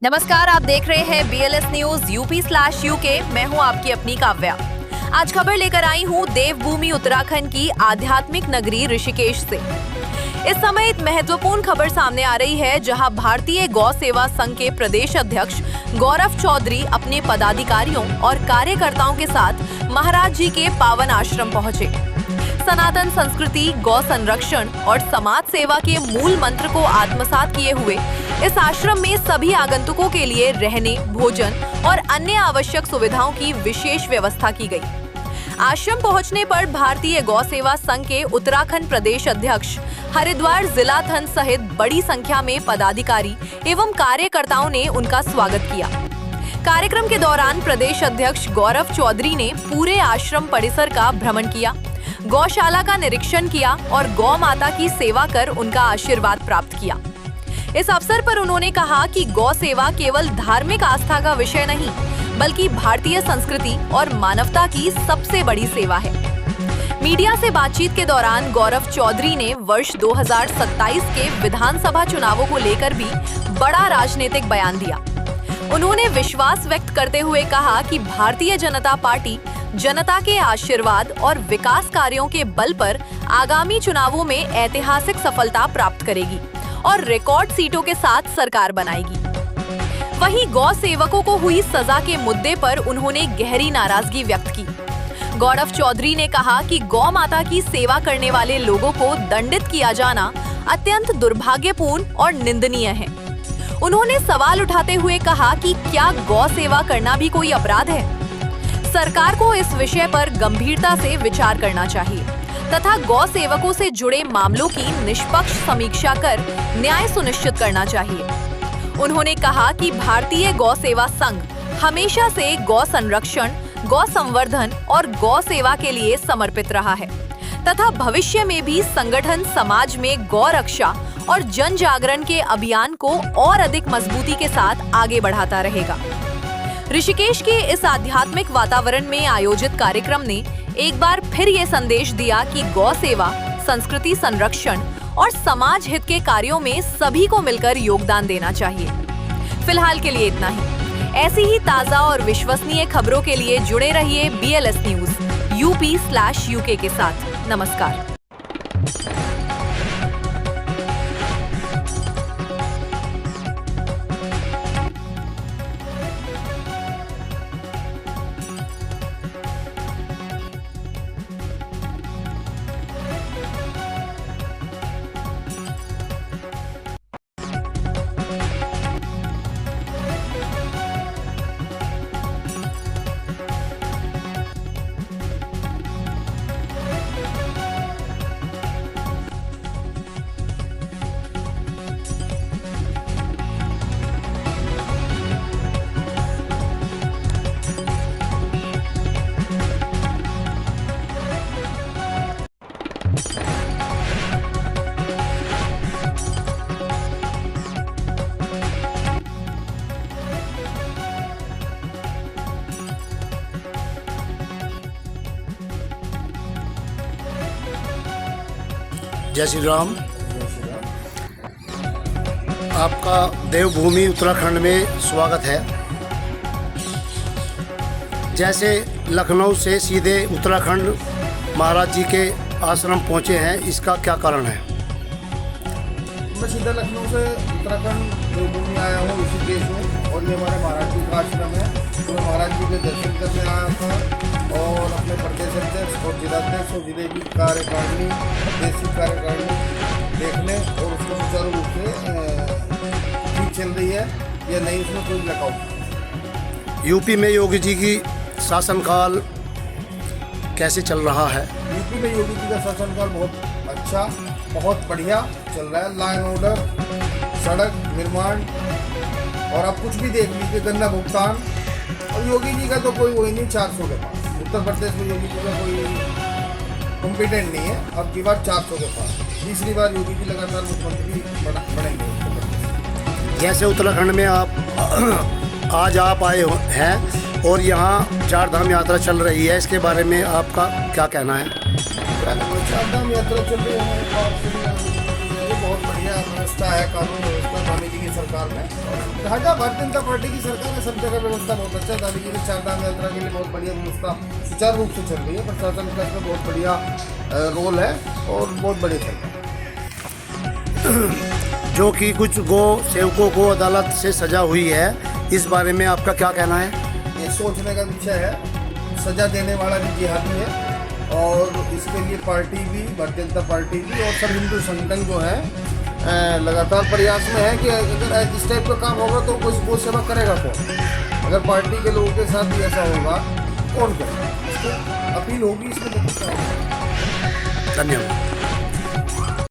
नमस्कार, आप देख रहे हैं BLS न्यूज UP/UK। मैं हूं आपकी अपनी काव्या। आज खबर लेकर आई हूं देवभूमि उत्तराखंड की आध्यात्मिक नगरी ऋषिकेश से। इस समय एक महत्वपूर्ण खबर सामने आ रही है, जहां भारतीय गौ सेवा संघ के प्रदेश अध्यक्ष गौरव चौधरी अपने पदाधिकारियों और कार्यकर्ताओं के साथ महाराज जी के पावन आश्रम पहुंचे। सनातन संस्कृति, गौ संरक्षण और समाज सेवा के मूल मंत्र को आत्मसात किए हुए इस आश्रम में सभी आगंतुकों के लिए रहने, भोजन और अन्य आवश्यक सुविधाओं की विशेष व्यवस्था की गई। आश्रम पहुंचने पर भारतीय गौ सेवा संघ के उत्तराखंड प्रदेश अध्यक्ष, हरिद्वार जिला थन सहित बड़ी संख्या में पदाधिकारी एवं कार्यकर्ताओं ने उनका स्वागत किया। कार्यक्रम के दौरान प्रदेश अध्यक्ष गौरव चौधरी ने पूरे आश्रम परिसर का भ्रमण किया, गौशाला का निरीक्षण किया और गौ माता की सेवा कर उनका आशीर्वाद प्राप्त किया। इस अवसर पर उन्होंने कहा कि गौ सेवा केवल धार्मिक आस्था का विषय नहीं, बल्कि भारतीय संस्कृति और मानवता की सबसे बड़ी सेवा है। मीडिया से बातचीत के दौरान गौरव चौधरी ने वर्ष 2027 के विधानसभा चुनावों को लेकर भी बड़ा राजनीतिक बयान दिया। उन्होंने विश्वास व्यक्त करते हुए कहा कि भारतीय जनता पार्टी जनता के आशीर्वाद और विकास कार्यों के बल पर आगामी चुनावों में ऐतिहासिक सफलता प्राप्त करेगी और रिकॉर्ड सीटों के साथ सरकार बनाएगी। वहीं गौ सेवकों को हुई सजा के मुद्दे पर उन्होंने गहरी नाराजगी व्यक्त की। गौरव चौधरी ने कहा कि गौ माता की सेवा करने वाले लोगों को दंडित किया जाना अत्यंत दुर्भाग्यपूर्ण और निंदनीय है। उन्होंने सवाल उठाते हुए कहा कि क्या गौ सेवा करना भी कोई अपराध है? सरकार को इस विषय पर गंभीरता से विचार करना चाहिए तथा गौ सेवकों से जुड़े मामलों की निष्पक्ष समीक्षा कर न्याय सुनिश्चित करना चाहिए। उन्होंने कहा कि भारतीय गौ सेवा संघ हमेशा से गौ संरक्षण, गौ संवर्धन और गौ सेवा के लिए समर्पित रहा है तथा भविष्य में भी संगठन समाज में गौ रक्षा और जन जागरण के अभियान को और अधिक मजबूती के साथ आगे बढ़ाता रहेगा। ऋषिकेश के इस आध्यात्मिक वातावरण में आयोजित कार्यक्रम ने एक बार फिर ये संदेश दिया कि गौ सेवा, संस्कृति संरक्षण और समाज हित के कार्यों में सभी को मिलकर योगदान देना चाहिए। फिलहाल के लिए इतना ही। ऐसी ही ताजा और विश्वसनीय खबरों के लिए जुड़े रहिए BLS न्यूज UP/UK के साथ। नमस्कार। जय श्री राम। आपका देवभूमि उत्तराखंड में स्वागत है। जैसे लखनऊ से सीधे उत्तराखंड महाराज जी के आश्रम पहुंचे हैं, इसका क्या कारण है? मैं सीधा लखनऊ से उत्तराखंड देवभूमि आया हूँ, ऋषिकेश हूँ और ये हमारे महाराज जी का आश्रम है। तो मैं महाराज जी के दर्शन करने आया था और अपने प्रदेश अध्यक्ष और जिलाध्यक्ष और जिले की कार्यकारिणी, देशी कार्यकारिणी देखने और उसको सुचारू रूप से ठीक चल रही है या नहीं, उसमें कोई ब्लैकआउट। यूपी में योगी जी की शासनकाल कैसे चल रहा है? यूपी में योगी जी का शासनकाल बहुत अच्छा, बहुत बढ़िया चल रहा है। लॉ एंड ऑर्डर, सड़क निर्माण और आप कुछ भी देख लीजिए, गन्ना भुगतान। और योगी जी का तो कोई वही नहीं 400 के पास। उत्तर प्रदेश में योगी जी का कोई कॉम्पिटेंट नहीं है। अब की बार 400 के पास, तीसरी बार योगी जी लगातार मुख्यमंत्री बनेंगे। जैसे उत्तराखंड में आप आज आए हैं और यहाँ चार धाम यात्रा चल रही है, इसके बारे में आपका क्या कहना है? चार धाम यात्रा चल रही है, बहुत बहुत बढ़िया व्यवस्था है, कानून व्यवस्था दानी जी की सरकार में। कहा जाए भारतीय जनता पार्टी की सरकार है, सब जगह व्यवस्था बहुत अच्छा है। दानी जी की चारधाम यात्रा के लिए बहुत बढ़िया व्यवस्था सुचारू रूप से चल रही है। प्रशासन का इसमें बहुत बढ़िया रोल है और बहुत बढ़िया चल रहा है। जो कि कुछ गौ सेवकों को अदालत से सजा हुई है, इस बारे में आपका क्या कहना है? ये सोचने का विषय है। सजा देने वाला भी जिहादी है और इसके लिए पार्टी भी, भारतीय जनता पार्टी भी और सब हिंदू संगठन जो है लगातार प्रयास में है कि अगर इस टाइप का काम होगा तो कोई गौ सेवा करेगा कौन? अगर पार्टी के लोगों के साथ भी ऐसा होगा कौन करेगा? इसको अपील होगी इसमें। धन्यवाद।